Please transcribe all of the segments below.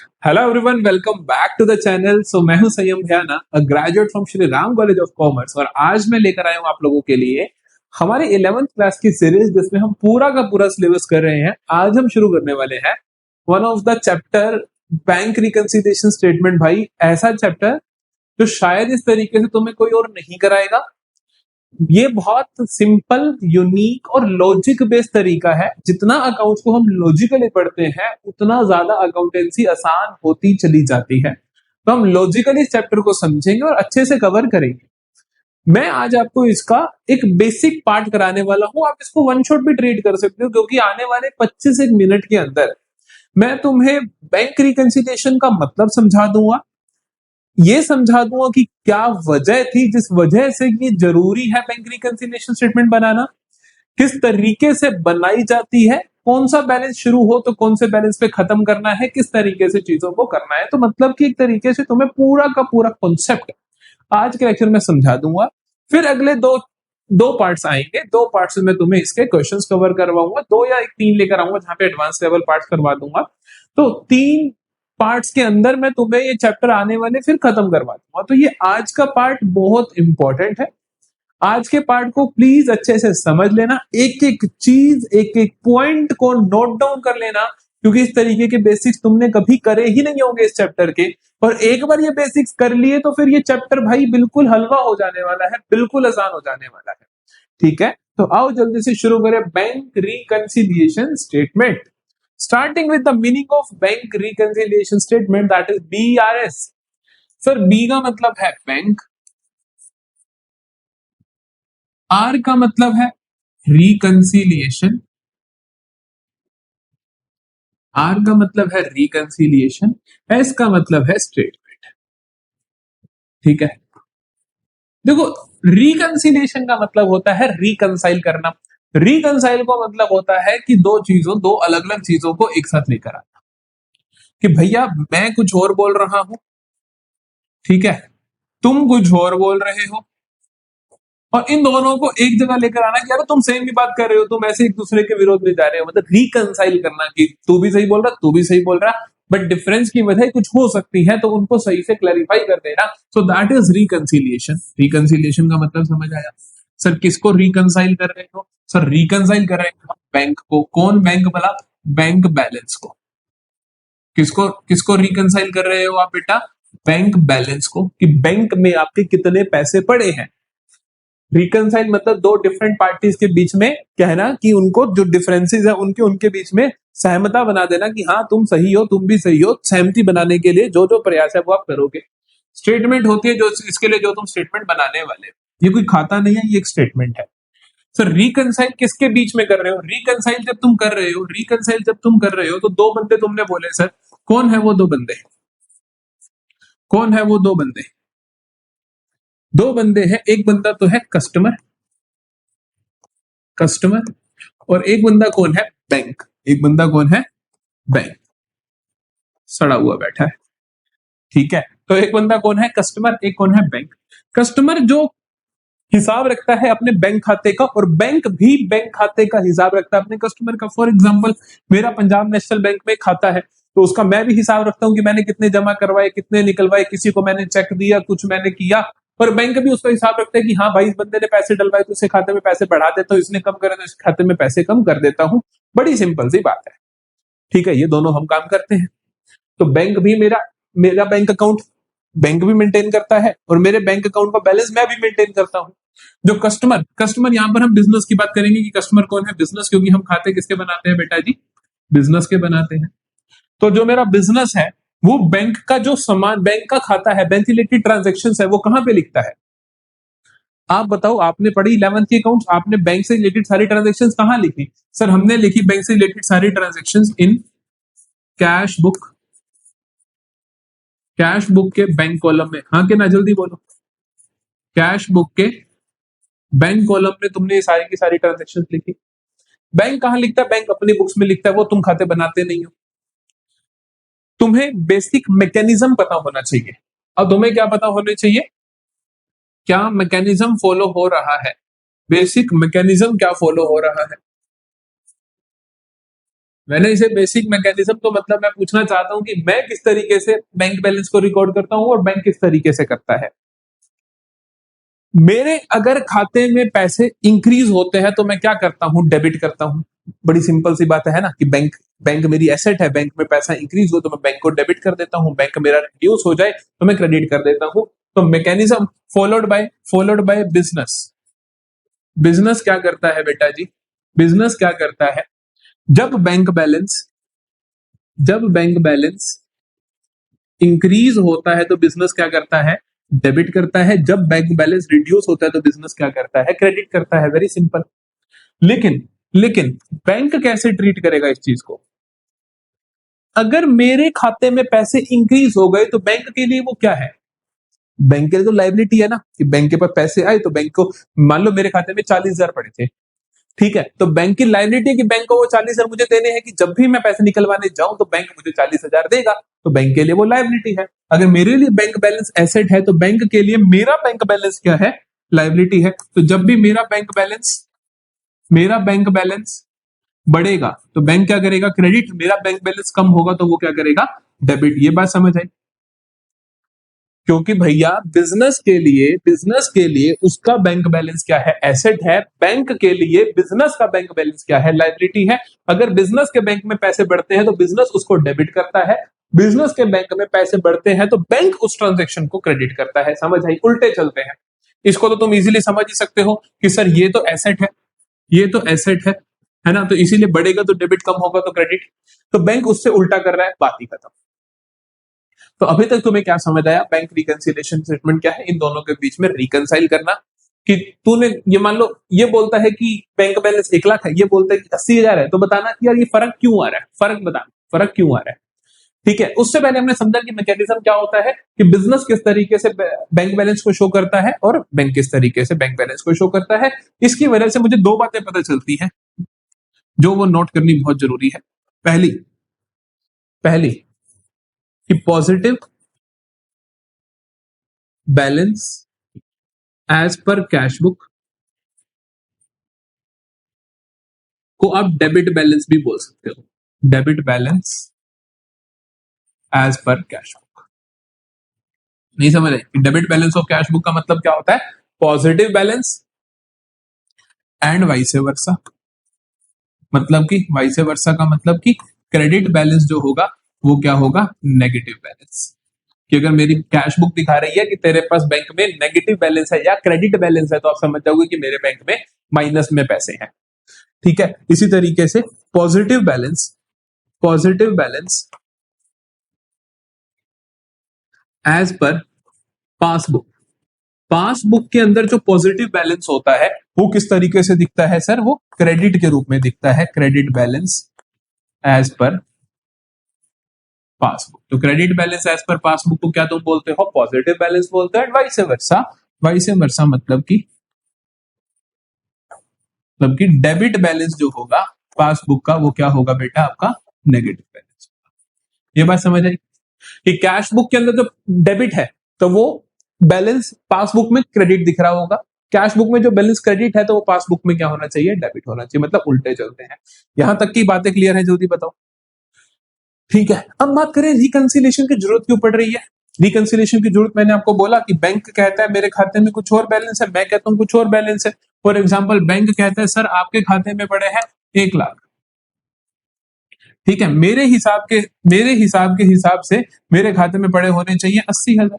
Hello everyone, welcome back to the channel. मैं हूं Sanyam Bhaiyana, a graduate from Shri Ram college of commerce, और आज मैं लेकर आया हूं आप लोगों के लिए हमारे 11th क्लास की सीरीज, जिसमें हम पूरा का पूरा सिलेबस कर रहे हैं। आज हम शुरू करने वाले हैं one of the chapter, bank reconciliation statement. भाई, ऐसा चैप्टर जो शायद इस तरीके से तुम्हें कोई और नहीं कराएगा। ये बहुत सिंपल, यूनिक और लॉजिक बेस्ड तरीका है। जितना अकाउंट्स को हम लॉजिकली पढ़ते हैं, उतना ज्यादा अकाउंटेंसी आसान होती चली जाती है। तो हम लॉजिकली इस चैप्टर को समझेंगे और अच्छे से कवर करेंगे। मैं आज आपको इसका एक बेसिक पार्ट कराने वाला हूं। आप इसको वन शॉट भी ट्रीट कर सकते हो, क्योंकि आने वाले 25 एक मिनट के अंदर मैं तुम्हें बैंक रिकंसिलिएशन का मतलब समझा दूंगा। ये समझा दूंगा कि क्या वजह थी जिस वजह से ये जरूरी है बैंक रिकंसिलिएशन स्टेटमेंट बनाना, किस तरीके से बनाई जाती है, कौन सा बैलेंस शुरू हो तो कौन से बैलेंस पे खत्म करना है, किस तरीके से चीजों को करना है। तो मतलब कि एक तरीके से तुम्हें पूरा का पूरा कॉन्सेप्ट आज के लेक्चर में समझा दूंगा। फिर अगले दो दो पार्ट्स आएंगे। दो पार्ट्स में तुम्हें इसके क्वेश्चंस कवर करवाऊंगा, दो या एक तीन लेकर आऊंगा, जहां पे एडवांस लेवल पार्ट्स करवा दूंगा। तो तीन पार्ट्स के अंदर मैं तुम्हें ये चैप्टर आने वाले फिर खत्म करवा दूंगा। तो ये आज का पार्ट बहुत इंपॉर्टेंट है। आज के पार्ट को प्लीज अच्छे से समझ लेना, एक एक चीज, एक एक पॉइंट को नोट डाउन कर लेना, क्योंकि इस तरीके के बेसिक्स तुमने कभी करे ही नहीं होंगे इस चैप्टर के। और एक बार ये बेसिक्स कर लिए तो फिर ये चैप्टर भाई बिल्कुल हलवा हो जाने वाला है, बिल्कुल आसान हो जाने वाला है। ठीक है, तो आओ जल्दी से शुरू करें bank reconciliation statement. Starting with the meaning of bank reconciliation statement, that is BRS। Sir, B का मतलब है बैंक, आर का मतलब है रिकंसिलिएशन, आर का मतलब है रिकंसिलिएशन, एस का मतलब है स्टेटमेंट। ठीक है, देखो, रिकंसिलिएशन का मतलब होता है रिकंसाइल करना। रिकंसाइल का मतलब होता है कि दो अलग अलग चीजों को एक साथ लेकर आना। कि भैया मैं कुछ और बोल रहा हूं, ठीक है, तुम कुछ और बोल रहे हो, और इन दोनों को एक जगह लेकर आना कि यार तुम सेम भी बात कर रहे हो, तुम ऐसे एक दूसरे के विरोध में जा रहे हो। मतलब रिकंसाइल करना कि तू भी सही बोल रहा, तू भी सही बोल रहा, बट डिफरेंस की वजह कुछ हो सकती है, तो उनको सही से क्लैरिफाई कर देना। So that is reconciliation. Reconciliation का मतलब समझ आया? सर, किसको रिकंसाइल कर रहे हो? सर, रिकंसाइल कर रहे हो बैंक को। कौन बैंक भला? बैंक बैलेंस को। किसको किसको रिकंसाइल कर रहे हो आप बेटा? बैंक बैलेंस को, कि बैंक में आपके कितने पैसे पड़े हैं। रिकंसाइल मतलब दो डिफरेंट पार्टीज के बीच में कहना कि उनको जो डिफरेंसेस है उनके उनके बीच में सहमता बना देना कि हाँ तुम सही हो, तुम भी सही हो। सहमति बनाने के लिए जो जो प्रयास है वो आप करोगे। स्टेटमेंट होती है जो इसके लिए जो तुम स्टेटमेंट बनाने वाले हो। ये कोई खाता नहीं है, ये एक स्टेटमेंट है। सर, रिकंसाइल किसके बीच में कर रहे हो? रिकंसाइल जब तुम कर रहे हो, रिकंसाइल जब तुम कर रहे हो तो दो बंदे तुमने बोले। सर, कौन है वो दो बंदे? कौन है वो दो बंदे? दो बंदे हैं। एक बंदा तो है कस्टमर, कस्टमर, और एक बंदा कौन है? बैंक। एक बंदा कौन है? बैंक। सड़ा हुआ बैठा है। ठीक है, तो एक बंदा कौन है? कस्टमर। एक कौन है? बैंक। कस्टमर जो हिसाब रखता है अपने बैंक खाते का, और बैंक भी बैंक खाते का हिसाब रखता है अपने कस्टमर का। फॉर एग्जांपल, मेरा पंजाब नेशनल बैंक में खाता है, तो उसका मैं भी हिसाब रखता हूं कि मैंने कितने जमा करवाए, कितने निकलवाए, किसी को मैंने चेक दिया, कुछ मैंने किया। और बैंक भी उसका हिसाब रखता है कि हाँ भाई, इस बंदे ने पैसे डलवाए तो इसके खाते में पैसे बढ़ा देता हूँ, इसने कम करे तो इसके खाते में पैसे कम कर देता हूँ। बड़ी सिंपल सी बात है। ठीक है, ये दोनों हम काम करते हैं। तो बैंक भी मेरा मेरा बैंक अकाउंट बैंक भी मेंटेन करता है, और मेरे बैंक अकाउंट का बैलेंस मैं भी मेंटेन करता हूं। जो कस्टमर कस्टमर यहां पर हम बिजनेस की बात करेंगे कि कस्टमर कौन है? बिजनेस, क्योंकि हम खाते किसके बनाते हैं बेटा जी? बिजनेस के बनाते हैं। तो जो मेरा बिजनेस है, वो बैंक का जो सामान, बैंक का खाता है, बैंक रिलेटेड ट्रांजेक्शन है, वो कहां पे लिखता है? आप बताओ, आपने पढ़ी 11th की अकाउंट, आपने बैंक से रिलेटेड सारी ट्रांजेक्शन कहां लिखी? सर, हमने लिखी बैंक से रिलेटेड सारी transaction in cash book. Cash book के बैंक कॉलम में। हाँ के ना, जल्दी बोलो। कैश बुक के बैंक कॉलम में तुमने ये सारी की सारी ट्रांजेक्शन लिखी। बैंक कहां लिखता है? बैंक अपनी बुक्स में लिखता है, वो तुम खाते बनाते नहीं हो। तुम्हें बेसिक मैकेनिज्म पता होना चाहिए। अब तुम्हें क्या पता होना चाहिए? क्या मैकेनिज्म फॉलो हो रहा है? बेसिक मैकेनिज्म क्या फॉलो हो रहा है? मैंने इसे बेसिक मैकेनिज्म, तो मतलब मैं पूछना चाहता हूं कि मैं किस तरीके से बैंक बैलेंस को रिकॉर्ड करता हूं और बैंक किस तरीके से करता है। मेरे अगर खाते में पैसे इंक्रीज होते हैं तो मैं क्या करता हूं, डेबिट करता हूं। बड़ी सिंपल सी बात है ना, कि बैंक बैंक मेरी एसेट है, बैंक में पैसा इंक्रीज हो तो मैं बैंक को डेबिट कर देता हूं, बैंक मेरा रिड्यूस हो जाए तो मैं क्रेडिट कर देता हूं। तो mechanism followed by business. Business क्या करता है बेटा जी, बिजनेस क्या करता है, जब बैंक बैलेंस जब बैंक बैलेंस इंक्रीज होता है तो बिजनेस क्या करता है, डेबिट करता है। जब बैंक बैलेंस रिड्यूस होता है तो बिजनेस क्या करता है, क्रेडिट करता है। Very simple. लेकिन लेकिन बैंक कैसे ट्रीट करेगा इस चीज को, अगर मेरे खाते में पैसे इंक्रीज हो गए तो बैंक के लिए वो क्या है, बैंक के लिए तो लाइबिलिटी है ना, कि बैंक के पास पैसे आए तो बैंक को, मान लो मेरे खाते में 40,000 पड़े थे, ठीक है, तो बैंक की लाइबिलिटी है कि बैंक को वो 40,000 मुझे देने हैं, कि जब भी मैं पैसे निकलवाने जाऊं तो बैंक मुझे 40,000 देगा, तो बैंक के लिए वो लाइबिलिटी है। अगर मेरे लिए बैंक बैलेंस एसेट है तो बैंक के लिए मेरा बैंक बैलेंस क्या है, लाइबिलिटी है। तो जब भी मेरा बैंक बैलेंस बढ़ेगा तो बैंक क्या करेगा, क्रेडिट। मेरा बैंक बैलेंस कम होगा तो वो क्या करेगा, डेबिट। ये बात समझ आई। क्योंकि भैया बिजनेस के लिए उसका बैंक बैलेंस क्या है, एसेट है। बैंक के लिए बिजनेस का बैंक बैलेंस क्या है, लाइबिलिटी है। अगर बिजनेस के बैंक में पैसे बढ़ते हैं तो बिजनेस उसको डेबिट करता है, बिजनेस के बैंक में पैसे बढ़ते हैं तो बैंक उस ट्रांजेक्शन को क्रेडिट करता है। समझ आई, उल्टे चलते हैं। इसको तो तुम इजीली समझ ही सकते हो कि सर ये तो एसेट है, ये तो एसेट है ना, तो इसीलिए बढ़ेगा तो डेबिट, कम होगा तो क्रेडिट। तो बैंक उससे उल्टा कर रहा है, बात ही खत्म। तो अभी तक तुम्हें क्या समझ आया, बैंक रिकंसिलिएशन स्टेटमेंट क्या है, इन दोनों के बीच में रिकंसाइल करना। कि तूने ये मान लो, ये बोलता है कि बैंक बैलेंस 1 लाख है, ये बोलता है कि 80,000 है, तो बताना कि यार ये फर्क क्यों आ रहा है, फर्क बताना, फर्क क्यों आ रहा है। ठीक है, उससे पहले हमने समझा कि मैकेनिज्म क्या होता है, कि बिजनेस किस तरीके से बैंक बैलेंस को शो करता है और बैंक किस तरीके से बैंक बैलेंस को शो करता है। इसकी वजह से मुझे दो बातें पता चलती हैं जो वो नोट करनी बहुत जरूरी है। पहली पहली कि positive balance as per cash book को आप डेबिट बैलेंस भी बोल सकते हो। Debit balance as per cash book. नहीं समझ रहे, debit balance of cash book का मतलब क्या होता है, positive balance and vice versa. मतलब कि वाइस वर्सा का मतलब कि क्रेडिट बैलेंस जो होगा वो क्या होगा, नेगेटिव बैलेंस। कि अगर मेरी कैश बुक दिखा रही है कि तेरे पास बैंक में नेगेटिव बैलेंस है या क्रेडिट बैलेंस है, तो आप समझ जाओगे कि मेरे बैंक में माइनस में पैसे हैं। ठीक है, इसी तरीके से पॉजिटिव बैलेंस एज पर पासबुक। पासबुक के अंदर जो पॉजिटिव बैलेंस होता है वो किस तरीके से दिखता है सर, वो क्रेडिट के रूप में दिखता है। क्रेडिट बैलेंस एज पर पासबुक। तो क्रेडिट बैलेंस एज पर पासबुक को क्या तुम बोलते हो, पॉजिटिव बैलेंस बोलते हो। वाइस वर्सा, वाइस वर्सा मतलब कि डेबिट बैलेंस जो होगा पासबुक का वो क्या होगा बेटा, आपका नेगेटिव बैलेंस। ये बात समझ आई कि कैश बुक के अंदर जो डेबिट है तो वो बैलेंस पासबुक में क्रेडिट दिख रहा होगा, कैश बुक में जो बैलेंस क्रेडिट है तो वो पासबुक में क्या होना चाहिए, डेबिट होना चाहिए। मतलब उल्टे चलते हैं। यहां तक की बातें क्लियर है, जल्दी बताओ। ठीक है, अब बात करें रिकंसिलिएशन की जरूरत क्यों पड़ रही है। रिकंसिलिएशन की जरूरत, मैंने आपको बोला कि बैंक कहता है मेरे खाते में कुछ और बैलेंस है, मैं कहता हूं कुछ और बैलेंस है। फॉर एग्जाम्पल बैंक कहता है सर आपके खाते में पड़े हैं 1 लाख। ठीक है, मेरे हिसाब से मेरे खाते में पड़े होने चाहिए 80,000।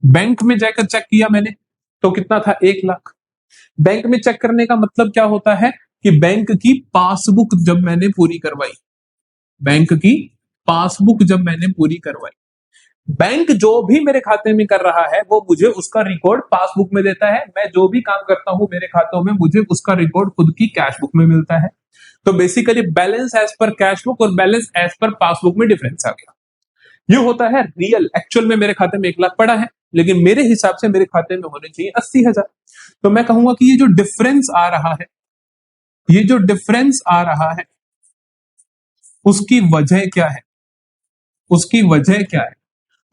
बैंक में जाकर चेक किया मैंने तो कितना था, 1 लाख। बैंक में चेक करने का मतलब क्या होता है, कि बैंक की पासबुक जब मैंने पूरी करवाई, बैंक की पासबुक जब मैंने पूरी करवाई, बैंक जो भी मेरे खाते में कर रहा है वो मुझे उसका रिकॉर्ड पासबुक में देता है। मैं जो भी काम करता हूं मेरे खातों में, मुझे उसका रिकॉर्ड खुद की कैश बुक में मिलता है। तो basically balance as per cash book और बैलेंस एज पर पासबुक में डिफरेंस आ गया। ये होता है रियल, एक्चुअल में मेरे खाते में 1 लाख पड़ा है, लेकिन मेरे हिसाब से मेरे खाते में होने चाहिए 80,000। तो मैं कहूंगा कि ये जो डिफरेंस आ रहा है, ये जो डिफरेंस आ रहा है उसकी वजह क्या है, उसकी वजह क्या है।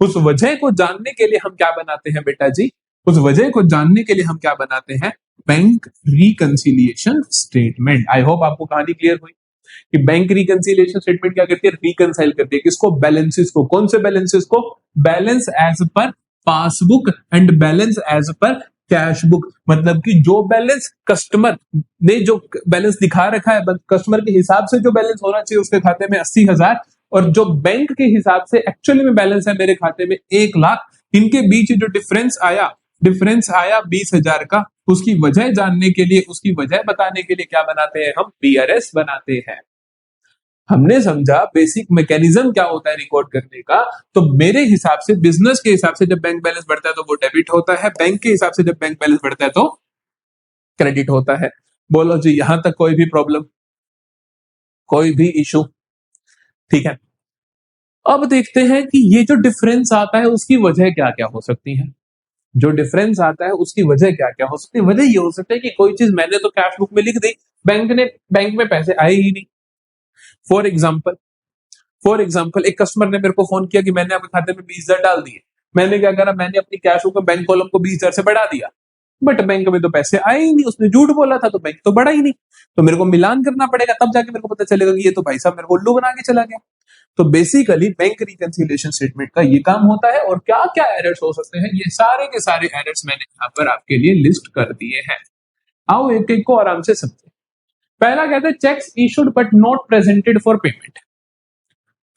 उस वजह को जानने के लिए हम क्या बनाते हैं बेटा जी, उस वजह को जानने के लिए हम क्या बनाते हैं, bank reconciliation statement. I hope आपको कहानी क्लियर हुई। कि बैंक रिकंसिलिएशन स्टेटमेंट क्या करती है, रिकंसाइल करती है किसको, बैलेंसेस को। कौन से बैलेंसेस को, बैलेंस एज पर passbook and balance as per cash book. मतलब कि जो बैलेंस कस्टमर ने जो बैलेंस दिखा रखा है, कस्टमर के हिसाब से जो बैलेंस होना चाहिए उसके खाते में 80,000, और जो बैंक के हिसाब से एक्चुअली में बैलेंस है मेरे खाते में 1,00,000, इनके बीच जो डिफरेंस आया 20,000 का, उसकी वजह जानने के लिए, उसकी वजह बताने के लिए क्या बनाते हैं हम, बीआरएस बनाते हैं। हमने समझा बेसिक मैकेनिज्म क्या होता है रिकॉर्ड करने का। तो मेरे हिसाब से, बिजनेस के हिसाब से जब बैंक बैलेंस बढ़ता है तो वो डेबिट होता है, बैंक के हिसाब से जब बैंक बैलेंस बढ़ता है तो क्रेडिट होता है। बोलो जी, यहां तक कोई भी प्रॉब्लम, कोई भी इशू? ठीक है, अब देखते हैं कि ये जो डिफरेंस आता है उसकी वजह क्या क्या हो सकती है। जो डिफरेंस आता है उसकी वजह क्या क्या हो सकती है। वजह ये हो सकता है कि कोई चीज मैंने तो कैश बुक में लिख दी, बैंक में पैसे आए ही नहीं। फॉर एग्जाम्पल एक कस्टमर ने मेरे को फोन किया कि मैंने आपके खाते में 20,000 डाल दिए। मैंने क्या करा, मैंने अपनी कैश बुक में बैंक कॉलम को 20,000 से बढ़ा दिया, बट बैंक में तो पैसे आए ही नहीं। उसने झूठ बोला था तो बैंक तो बढ़ा ही नहीं। तो मेरे को मिलान करना पड़ेगा, तब जाके मेरे को पता चलेगा कि ये तो भाई साहब मेरे को उल्लू बना के चला गया। तो बेसिकली बैंक रिकंसिलिएशन स्टेटमेंट का ये काम होता है। और क्या क्या एरर्स हो सकते हैं, ये सारे के सारे एरर्स मैंने यहाँ पर आपके लिए लिस्ट कर दिए हैं। आओ एक एक को आराम से समझे। पहला कहते हैं cheques issued but not presented for payment,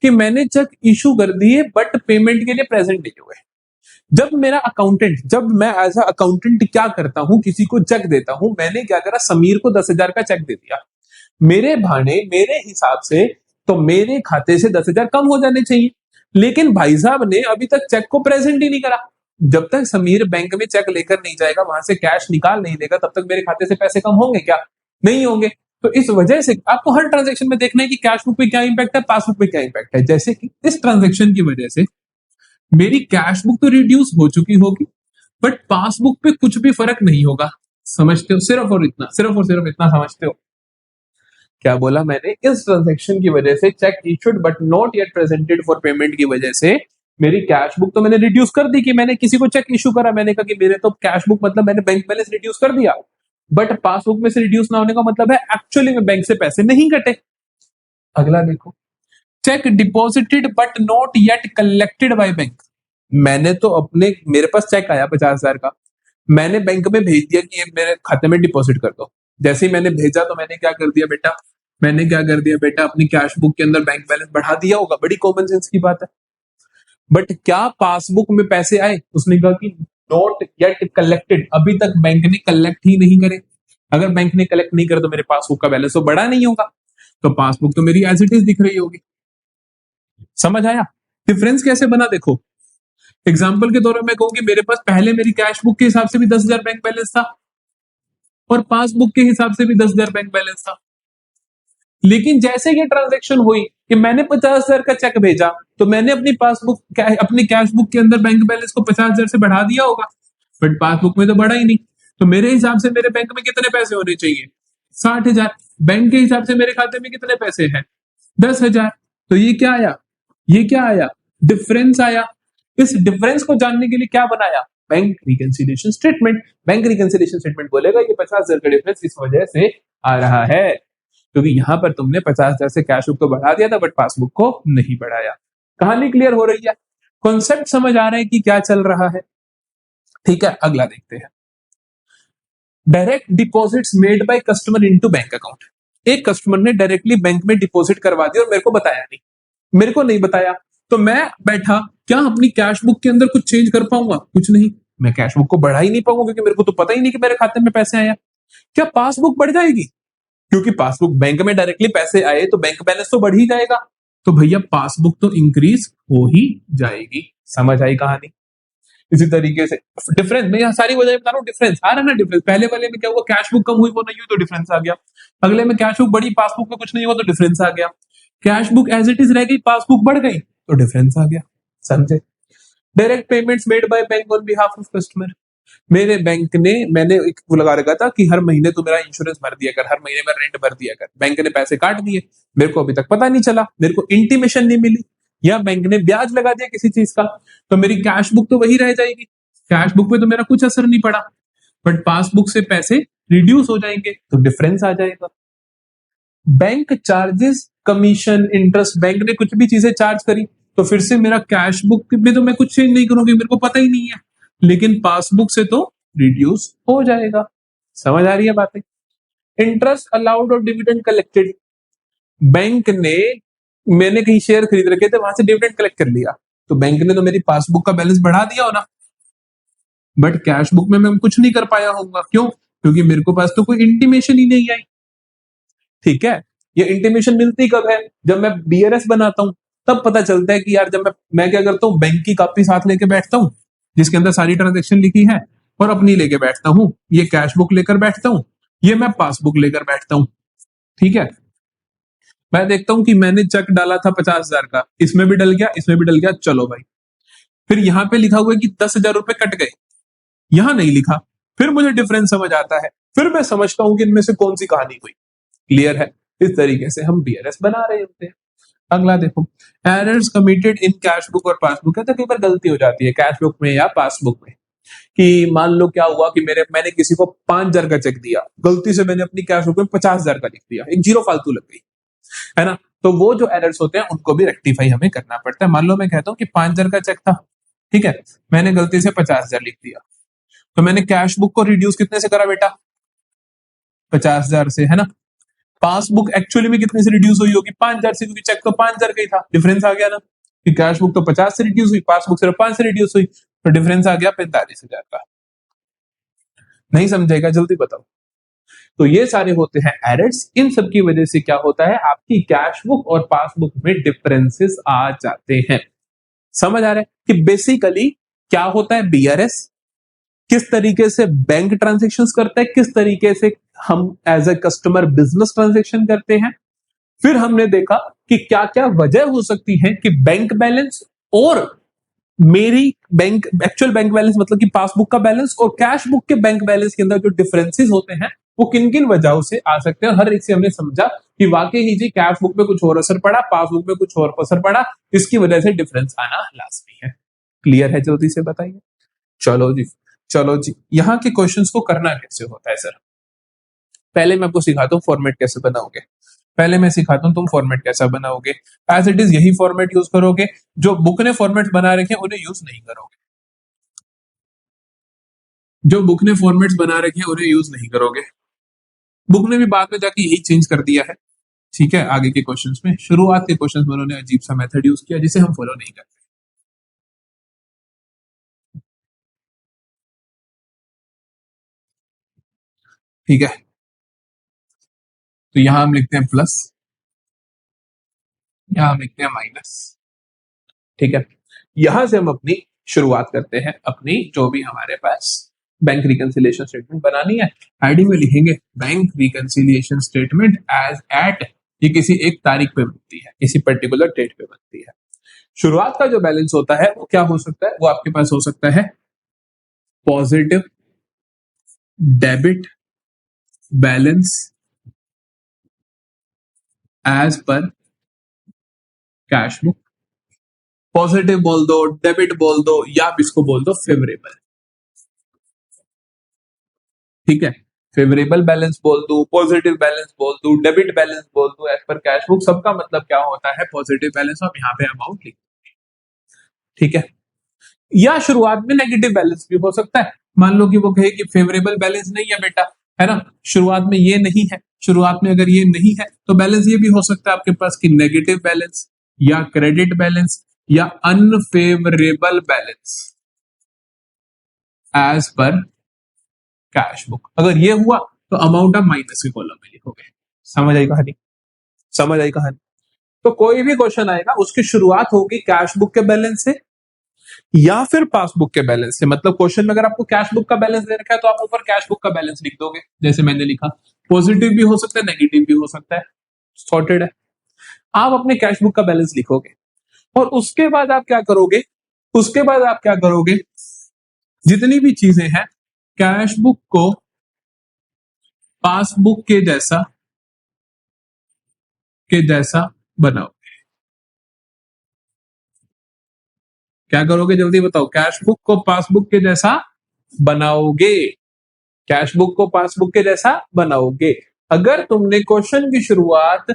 कि मैंने चेक इशू कर दिए बट पेमेंट के लिए प्रेजेंट नहीं हुए। जब मैं एज अकाउंटेंट क्या करता हूं, किसी को चेक देता हूं, मैंने क्या करा, समीर को 10,000 का चेक दे दिया। मेरे भाने, मेरे हिसाब से तो मेरे खाते से 10,000 कम हो जाने चाहिए, लेकिन भाई साहब ने अभी तक चेक को प्रेजेंट ही नहीं करा। जब तक समीर बैंक में चेक लेकर नहीं जाएगा, वहां से कैश निकाल नहीं लेगा, तब तक मेरे खाते से पैसे कम होंगे क्या? नहीं होंगे। तो इस वजह से आपको हर ट्रांजेक्शन में देखना है कि कैश बुक पे क्या इंपैक्ट है, पासबुक पे क्या इंपैक्ट है। जैसे कि इस ट्रांजेक्शन की वजह से मेरी कैश बुक तो रिड्यूस हो चुकी होगी, बट पासबुक पे कुछ भी फर्क नहीं होगा। समझते हो? सिर्फ और सिर्फ इतना समझते हो? क्या बोला मैंने? इस ट्रांजेक्शन की वजह से check issued but not yet presented for payment की वजह से मेरी कैश बुक तो मैंने रिड्यूस कर दी, कि मैंने किसी को चेक इशू करा, मैंने कहा कि मेरे तो कैश बुक मतलब मैंने बैंक बैलेंस रिड्यूस कर दिया, बट पासबुक में से रिड्यूस ना होने का मतलब है एक्चुअली में बैंक से पैसे नहीं कटे। अगला देखो, check deposited but not yet collected by bank. मैंने तो मेरे पास चेक आया 50,000 का, मैंने बैंक में भेज दिया कि ये मेरे खाते में डिपॉजिट कर दो। जैसे ही मैंने भेजा तो मैंने क्या कर दिया बेटा, अपनी कैश बुक के अंदर बैंक बैलेंस बढ़ा दिया होगा। बड़ी कॉमन सेंस की बात है। बट क्या पासबुक में पैसे आए? उसने कहा कि नॉट येट कलेक्टेड, अभी तक बैंक ने कलेक्ट ही नहीं करे। अगर बैंक ने कलेक्ट नहीं करे तो मेरे पासबुक का बैलेंस तो बढ़ा नहीं होगा, तो पासबुक तो मेरी एज इट इज दिख रही होगी। समझ आया डिफरेंस कैसे बना? देखो, एग्जाम्पल के तौर पर मैं कहूँ कि मेरे पास पहले मेरी कैश बुक के हिसाब से भी 10,000 बैंक बैलेंस था और पासबुक के हिसाब से भी 10,000 बैंक बैलेंस था, लेकिन जैसे ये ट्रांजैक्शन हुई कि मैंने 50,000 का चेक भेजा, तो मैंने अपनी कैश बुक के अंदर बैंक बैलेंस को 50,000 से बढ़ा दिया होगा, बट पासबुक में तो बढ़ा ही नहीं। तो मेरे हिसाब से मेरे बैंक में कितने पैसे होने चाहिए? 60,000। बैंक के हिसाब से मेरे खाते में कितने पैसे हैं? 10,000। तो ये क्या आया? डिफरेंस आया। इस डिफरेंस को जानने के लिए क्या बनाया? Bank reconciliation statement. Bank reconciliation statement बोलेगा ये 50,000 का डिफरेंस इस वजह से आ रहा है, क्योंकि यहां पर तुमने 50,000 से कैश बुक को बढ़ा दिया था बट पासबुक को नहीं बढ़ाया। कहानी क्लियर हो रही है? कॉन्सेप्ट समझ आ रहा है कि क्या चल रहा है? ठीक है, अगला देखते हैं। Direct deposits made by customer into bank account. एक कस्टमर ने डायरेक्टली बैंक में डिपॉजिट करवा दिया और मेरे को बताया नहीं, मेरे को नहीं बताया, तो मैं बैठा, क्या अपनी कैश बुक के अंदर कुछ चेंज कर पाऊंगा? कुछ नहीं। मैं कैश बुक को बढ़ा ही नहीं पाऊंगा क्योंकि मेरे को तो पता ही नहीं कि मेरे खाते में पैसे आया। क्या पासबुक बढ़ जाएगी? क्योंकि पासबुक, बैंक में डायरेक्टली पैसे आए तो बैंक बैलेंस तो बढ़ ही जाएगा, तो भैया पासबुक तो इंक्रीज हो ही जाएगी। समझ आई कहानी? इसी तरीके से डिफरेंस, मैं यहाँ सारी वजह बता रहा हूँ, डिफरेंस आ रहा है ना। डिफरेंस पहले वाले में क्या हुआ, कैश बुक कम हुई वो नहीं हुई तो डिफरेंस आ गया। अगले में कैश बुक बढ़ी, पासबुक में कुछ नहीं हुआ तो डिफरेंस आ गया। Cash book as it is रह गई, पासबुक बढ़ गई तो डिफरेंस आ गया। समझे? Direct payments made by bank on behalf of customer. मेरे बैंक ने, मैंने एक वो लगा रखा था कि हर महीने तू मेरा इंश्योरेंस भर दिया कर, हर महीने में रेंट भर दिया कर। बैंक ने पैसे काट दिए, मेरे को अभी तक पता नहीं चला, मेरे को इंटीमेशन नहीं मिली, या बैंक ने ब्याज लगा दिया किसी चीज का, तो मेरी कैश बुक तो वही रह जाएगी। कैश बुक पे तो मेरा कुछ असर नहीं पड़ा, बट पासबुक से पैसे रिड्यूस हो जाएंगे तो डिफरेंस आ जाएगा। Bank charges, commission, interest, bank ने कुछ भी चीजें चार्ज करी तो फिर से मेरा कैश बुक में तो मैं कुछ चेंज नहीं करूंगी, मेरे को पता ही नहीं है, लेकिन पासबुक से तो रिड्यूस हो जाएगा। समझ आ रही है बातें? इंटरेस्ट अलाउड और डिविडेंड कलेक्टेड, बैंक ने, मैंने कहीं शेयर खरीद रखे थे, वहां से डिविडेंड कलेक्ट कर लिया, तो बैंक ने तो मेरी पासबुक का बैलेंस बढ़ा दिया हो ना, बट कैश बुक में मैं कुछ नहीं कर पाया होऊंगा। क्यों? क्योंकि मेरे को पास तो कोई इंटीमेशन ही नहीं आई। ठीक है, ये इंटीमेशन मिलती कब है? जब मैं बीआरएस बनाता हूं, तब पता चलता है कि यार, जब मैं क्या करता हूँ, बैंक की कॉपी साथ लेके बैठता हूँ जिसके अंदर सारी ट्रांजेक्शन लिखी है, और अपनी लेके बैठता हूँ, ये कैश बुक लेकर बैठता हूँ, ये मैं पासबुक लेकर बैठता हूँ। ठीक है, मैं देखता हूँ कि मैंने चेक डाला था 50,000 का, इसमें भी डल गया, इसमें भी डल गया, चलो भाई। फिर यहाँ पे लिखा हुआ है कि 10,000 रुपए कट गए, यहां नहीं लिखा, फिर मुझे डिफरेंस समझ आता है, फिर मैं समझता हूं कि इनमें से कौन सी कहानी हुई। क्लियर है? इस तरीके से हम बीआरएस बना रहे होते हैं। अगला देखो, errors committed in cash book और पासबुक है, तो कई बार गलती हो जाती है कैश बुक में या पासबुक में, कि मान लो क्या हुआ कि मैंने किसी को 5,000 का चेक दिया, गलती से मैंने अपनी कैश बुक में 50,000 का लिख दिया, एक जीरो फालतू लग गई, है ना? तो वो जो एरर्स होते हैं उनको भी रेक्टिफाई हमें करना पड़ता है। मान लो मैं कहता हूँ कि 5,000 का चेक था, ठीक है, मैंने गलती से 50,000 लिख दिया, तो मैंने कैश बुक को रिड्यूस कितने से करा बेटा? 50,000 से, है ना? पासबुक एक्चुअली में कितने से रिड्यूस हुई होगी? 5,000 से, क्योंकि चेक तो 5,000 का ही था। डिफरेंस आ गया ना, कि कैश बुक तो 50 से रिड्यूस हुई, पासबुक सिर्फ 5 से रिड्यूस हुई, तो डिफरेंस आ गया 45,000 का। नहीं समझेगा? जल्दी बताओ। तो ये सारे होते हैं एरर्स, इन सब की वजह से क्या होता है, आपकी कैश बुक और पासबुक में डिफरेंसेस आ जाते हैं। समझ आ रहा है कि बेसिकली क्या होता है बीआरएस, किस तरीके से बैंक ट्रांजेक्शन्स करता है, किस तरीके से हम as a customer business transaction करते हैं। फिर हमने देखा कि क्या क्या वजह हो सकती है कि बैंक बैलेंस और मेरी बैंक एक्चुअल बैंक बैलेंस, मतलब कि पासबुक का बैलेंस और कैश बुक के बैंक बैलेंस के अंदर जो डिफरेंसेस होते हैं वो किन किन वजहों से आ सकते हैं। हर एक से हमने समझा कि वाकई ही जी कैश बुक में कुछ और असर पड़ा, पासबुक में कुछ और असर पड़ा, इसकी वजह से डिफरेंस आना लाजमी है। क्लियर है? जल्दी से बताइए। चलो जी, चलो जी, यहाँ के क्वेश्चंस को करना कैसे होता है सर? पहले मैं आपको सिखाता हूँ फॉर्मेट कैसे बनाओगे। पहले मैं सिखाता हूँ तुम फॉर्मेट कैसा बनाओगे। एज इट इज यही फॉर्मेट यूज करोगे, जो बुक ने फॉर्मेट बना रखे हैं उन्हें यूज नहीं करोगे, जो बुक ने फॉर्मेट्स बना रखे हैं उन्हें यूज नहीं करोगे। बुक ने भी बाद में जाके यही चेंज कर दिया है। ठीक है, आगे के क्वेश्चंस में, शुरुआत के क्वेश्चंस में उन्होंने अजीब सा मेथड यूज किया जिसे हम फॉलो नहीं करते। ठीक है, तो यहां हम लिखते हैं प्लस, यहां हम लिखते हैं माइनस। ठीक है, यहां से हम अपनी शुरुआत करते हैं, अपनी जो भी हमारे पास बैंक रिकंसिलिएशन स्टेटमेंट बनानी है। आईडी में लिखेंगे bank reconciliation statement as at, ये किसी एक तारीख पे बनती है, किसी पर्टिकुलर डेट पे बनती है। शुरुआत का जो बैलेंस होता है वो क्या हो सकता है? वो आपके पास हो सकता है positive debit balance as per cash book. Positive बोल दो, डेबिट बोल दो, या आप इसको बोल दो फेवरेबल। ठीक है, फेवरेबल बैलेंस बोल दू, पॉजिटिव बैलेंस बोल दू, डेबिट बैलेंस बोल दू, एज पर कैश बुक, सबका मतलब क्या होता है? Positive balance. आप यहाँ पे अमाउंट लिख, ठीक है। या शुरुआत में नेगेटिव बैलेंस भी हो सकता है। मान लो कि वो कहे कि फेवरेबल बैलेंस नहीं है बेटा, है ना, शुरुआत में ये नहीं है, शुरुआत में अगर ये नहीं है तो बैलेंस ये भी हो सकता है आपके पास कि नेगेटिव बैलेंस या क्रेडिट बैलेंस या unfavourable balance as per cash book. अगर ये हुआ तो अमाउंट आप माइनस के कॉलम में लिखोगे। समझ आई कहानी? समझ आई कहानी? तो कोई भी क्वेश्चन आएगा उसकी शुरुआत होगी कैश बुक के बैलेंस से या फिर पासबुक के बैलेंस से। मतलब क्वेश्चन में अगर आपको कैश बुक का बैलेंस दे रखा है तो आप ऊपर कैश बुक का बैलेंस लिख दोगे, जैसे मैंने लिखा। पॉजिटिव भी हो सकता है, नेगेटिव भी हो सकता है, सॉर्टेड है। आप अपने कैश बुक का बैलेंस लिखोगे और उसके बाद आप क्या करोगे? उसके बाद आप क्या करोगे? जितनी भी चीजें हैं कैश बुक को पासबुक के जैसा बनाओ। क्या करोगे? जल्दी बताओ। कैश बुक को पासबुक के जैसा बनाओगे, कैश बुक को पासबुक के जैसा बनाओगे। अगर तुमने क्वेश्चन की शुरुआत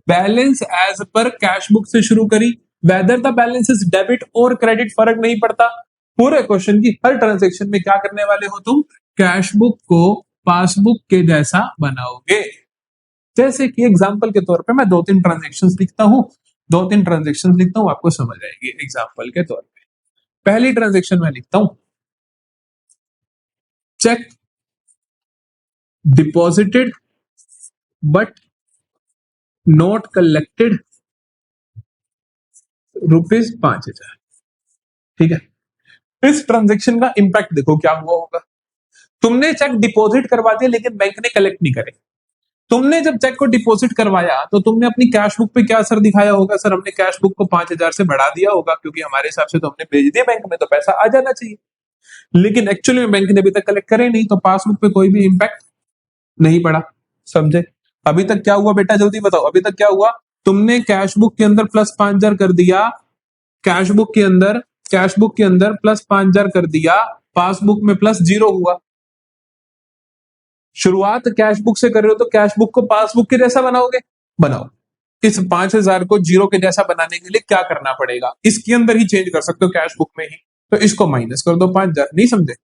balance as per cash book से शुरू करी, whether the balance is debit और क्रेडिट फर्क नहीं पड़ता, पूरे क्वेश्चन की हर ट्रांजेक्शन में क्या करने वाले हो तुम, कैश बुक को पासबुक के जैसा बनाओगे। जैसे कि एग्जांपल के तौर पे मैं 2-3 ट्रांजेक्शंस लिखता हूं, 2-3 ट्रांजेक्शंस लिखता हूं, आपको समझ आएगी एग्जांपल के तौर पे। पहली ट्रांजेक्शन में लिखता हूं check deposited but not collected ₹5,000। ठीक है, इस ट्रांजेक्शन का इंपैक्ट देखो क्या हुआ होगा। तुमने चेक डिपॉजिट करवा दिया लेकिन बैंक ने कलेक्ट नहीं करे। तुमने जब चेक को डिपॉजिट करवाया तो तुमने अपनी कैश बुक पे क्या असर दिखाया होगा, सर हमने कैश बुक को 5,000 से बढ़ा दिया होगा, क्योंकि हमारे हिसाब से तो हमने भेज दिया बैंक में, तो पैसा आ जाना चाहिए। लेकिन एक्चुअली में बैंक ने अभी तक कलेक्ट करे नहीं, तो पासबुक पे कोई भी इंपैक्ट नहीं पड़ा। समझे? अभी तक क्या हुआ बेटा, जल्दी बताओ, अभी तक क्या हुआ। तुमने कैश बुक के अंदर प्लस 5,000 कर दिया, कैश बुक के अंदर प्लस 5,000 कर दिया, पासबुक में प्लस 0 हुआ। शुरुआत कैश बुक से कर रहे हो तो कैश बुक को पासबुक के जैसा बनाओगे, बनाओ। इस 5,000 को 0 के जैसा बनाने के लिए क्या करना पड़ेगा, इसके अंदर ही चेंज कर सकते हो कैश बुक में ही, तो इसको माइनस कर दो 5,000। नहीं समझे?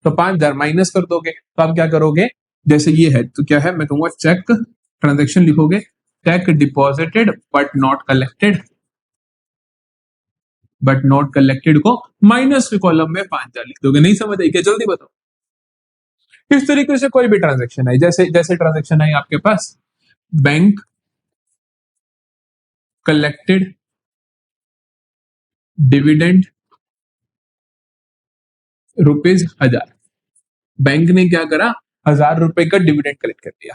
तो 5,000 माइनस कर दोगे तो आप क्या करोगे, जैसे ये है तो क्या है, मैं कहूंगा चेक ट्रांजेक्शन लिखोगे, check deposited but not collected को माइनस के कॉलम में 5,000 लिख दोगे। नहीं समझ आई क्या? जल्दी बताओ। इस तरीके से कोई भी ट्रांजेक्शन आई, जैसे जैसे ट्रांजेक्शन आई आपके पास, बैंक कलेक्टेड डिविडेंड ₹1,000। बैंक ने क्या करा, ₹1,000 का डिविडेंड कलेक्ट कर दिया।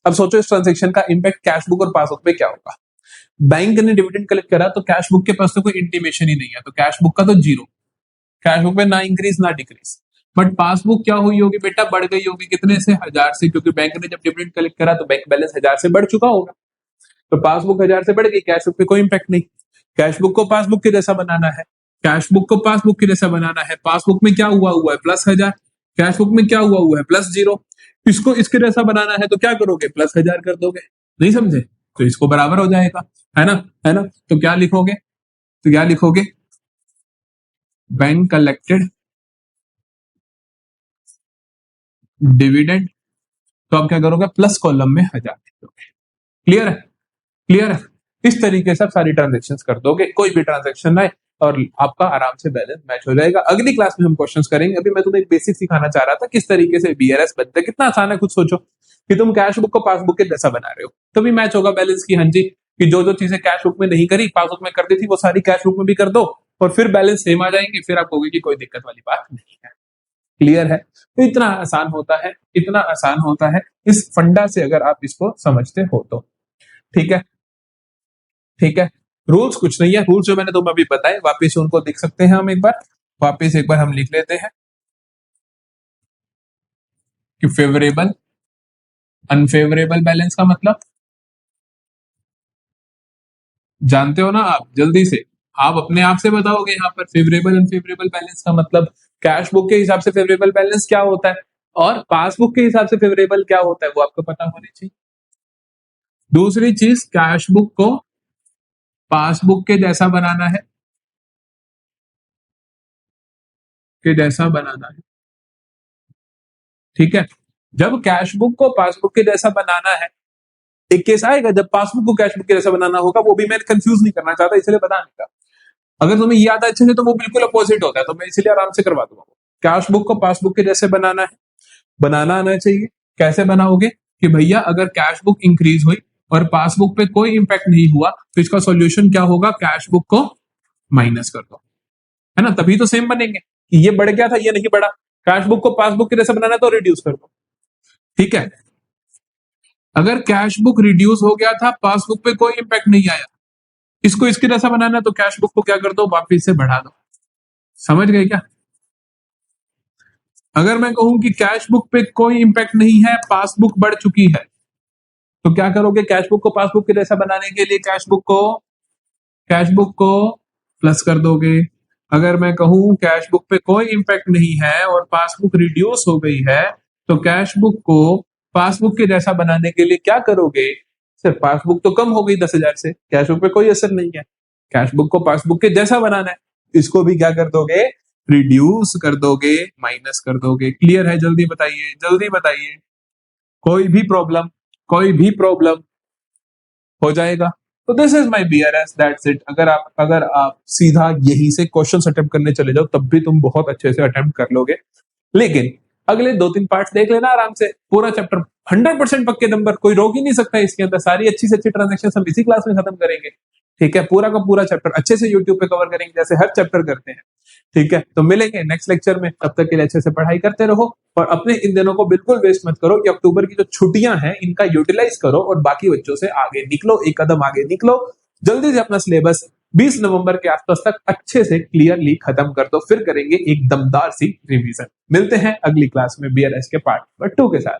अब सोचो इस ट्रांजेक्शन का इंपैक्ट कैश बुक और पासबुक पे क्या होगा। बैंक ने डिविडेंड कलेक्ट करा तो कैश बुक के पास तो कोई इंटीमेशन ही नहीं है, तो कैश बुक का तो 0, कैश बुक में ना इंक्रीज ना डिक्रीज। बट पासबुक क्या हुई होगी बेटा, बढ़ गई होगी। कितने से? 1,000 से, क्योंकि बैंक ने जब डिविडेंड कलेक्ट करा तो बैंक बैलेंस 1,000 से बढ़ चुका होगा, तो पासबुक 1,000 से बढ़ गई, कैश बुक पे कोई इंपैक्ट नहीं। कैश बुक को पासबुक के जैसा बनाना है, कैश बुक को पासबुक के जैसा बनाना है। पासबुक में क्या हुआ हुआ है, प्लस 1,000, कैश बुक में क्या हुआ हुआ है, प्लस 0। इसको इसके जैसा बनाना है तो क्या करोगे, प्लस 1,000 कर दोगे। नहीं समझे? तो इसको बराबर हो जाएगा, है ना, है ना। तो क्या लिखोगे, तो क्या लिखोगे, बैंक कलेक्टेड डिविडेंड, तो आप क्या करोगे, प्लस कॉलम में 1,000 लिख दोगे। क्लियर है? क्लियर है? इस तरीके से आप सारी ट्रांजेक्शन्स कर दोगे, कोई भी ट्रांजेक्शन आए और आपका आराम से बैलेंस मैच हो जाएगा। अगली क्लास में हम क्वेश्चंस करेंगे। अभी मैं तुम्हें एक बेसिक सिखाना चाह रहा था किस तरीके से बीआरएस बनता है। कितना आसान है, खुद सोचो कि तुम कैश बुक को पासबुक के जैसा बना रहे हो, तभी मैच होगा बैलेंस की। हाँ जी, कि जो जो चीजें कैश बुक में नहीं करी पासबुक में कर दी थी, वो सारी कैश बुक में भी कर दो और फिर बैलेंस सेम आ जाएंगे, फिर आप कहोगे कि कोई दिक्कत वाली बात नहीं है। क्लियर है? तो इतना आसान होता है, इतना आसान होता है इस फंडा से, अगर आप इसको समझते हो तो। ठीक है, ठीक है। रूल्स कुछ नहीं है, रूल्स जो मैंने तुम्हें अभी बताए वापस से उनको देख सकते हैं हम एक बार, वापस एक बार हम लिख लेते हैं कि फेवरेबल अनफेवरेबल बैलेंस का मतलब जानते हो ना आप, जल्दी से आप अपने आप से बताओगे यहाँ पर। फेवरेबल अनफेवरेबल बैलेंस का मतलब कैश बुक के हिसाब से फेवरेबल बैलेंस क्या होता है और पासबुक के हिसाब से फेवरेबल क्या होता है, वो आपको पता होनी चाहिए। दूसरी चीज, कैश बुक को पासबुक के जैसा बनाना है, के जैसा बनाना है। ठीक है, जब कैश बुक को पासबुक के जैसा बनाना है, एक केस आएगा जब पासबुक को कैश बुक के जैसा बनाना होगा, वो भी मैं कंफ्यूज नहीं करना चाहता इसलिए बताने का। अगर तुम्हें याद है अच्छे से तो वो बिल्कुल अपोजिट होता है, तो मैं इसलिए आराम से करवा दूंगा। कैश बुक को पासबुक के जैसे बनाना है, बनाना आना चाहिए। कैसे बनाओगे कि भैया अगर कैश बुक इंक्रीज हुई और पासबुक पे कोई इंपैक्ट नहीं हुआ तो इसका सॉल्यूशन क्या होगा, कैश बुक को माइनस कर दो, है ना, तभी तो सेम बनेंगे कि ये बढ़ गया था ये नहीं बढ़ा। कैश बुक को पासबुक के जैसे बनाना तो रिड्यूस कर दो। ठीक है, अगर कैश बुक रिड्यूस हो गया था पासबुक पे कोई इंपैक्ट नहीं आया, इसको इसके जैसा बनाना तो कैश बुक को क्या कर दो, वापिस से बढ़ा दो। समझ गए क्या? अगर मैं कहूं कि कैश बुक पे कोई इंपैक्ट नहीं है, पासबुक बढ़ चुकी है, तो क्या करोगे, कैश बुक को पासबुक के जैसा बनाने के लिए कैश बुक को प्लस कर दोगे। अगर मैं कहूं कैश बुक पे कोई इंपैक्ट नहीं है और पासबुक रिड्यूस हो गई है, तो कैश बुक को पासबुक के जैसा बनाने के लिए क्या करोगे? सर पासबुक तो कम हो गई 10,000 से, कैश बुक पे कोई असर नहीं है। कैश बुक को पासबुक के जैसा बनाना है, इसको भी क्या कर दोगे? रिड्यूस कर दोगे, माइनस कर दोगे। क्लियर है? जल्दी बताइए, जल्दी बताइए। कोई भी प्रॉब्लम, कोई भी प्रॉब्लम हो जाएगा। तो this is my BRS, that's it. अगर आप सीधा यही से क्वेश्चन अटेम्प्ट करने चले जाओ तब भी तुम बहुत अच्छे से अटेम्प्ट कर लोगे, लेकिन अगले 2-3 पार्ट्स देख लेना आराम से। पूरा चैप्टर 100% पक्के नंबर, कोई रोक ही नहीं सकता इसके अंदर। सारी अच्छी से अच्छी ट्रांजेक्शन हम इसी क्लास में खत्म करेंगे। ठीक है, पूरा का पूरा चैप्टर अच्छे से यूट्यूब पे कवर करेंगे जैसे हर चैप्टर करते हैं। ठीक है, तो मिलेंगे नेक्स्ट लेक्चर में। तब तक के लिए अच्छे से पढ़ाई करते रहो और अपने इन दिनों को बिल्कुल वेस्ट मत करो कि अक्टूबर की जो छुट्टियां हैं इनका यूटिलाइज करो और बाकी बच्चों से आगे निकलो, एक कदम आगे निकलो। जल्दी से अपना सिलेबस 20 नवंबर के आसपास तक अच्छे से क्लियरली खत्म कर दो, फिर करेंगे एक दमदार सी रिवीजन। मिलते हैं अगली क्लास में BRS के पार्ट 2 के साथ।